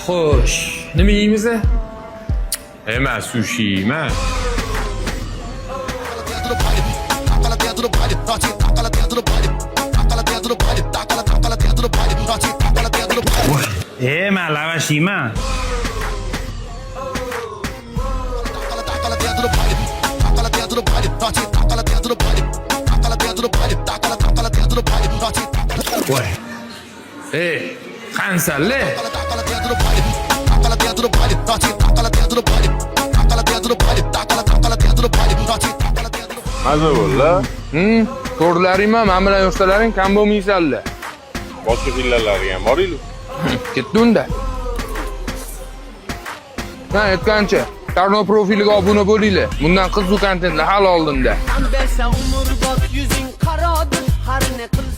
Xo'sh, nima yeymiz? Emas, sushi emas. Men lavash yeyman. Voy. Qansalle? Maza bo'ldi. Ko'rlaringmi, men bilan yursalaring kam bo'lmaysanlar. Boshqa fillarlariga ham boringlar. Ketdi unda. Ha, aytgancha, Tarno profiliga obuna bo'linglar. Bundan qiziq kontentlar hal oldinda. Berse umurboq yüzün karadır, har ne kılsa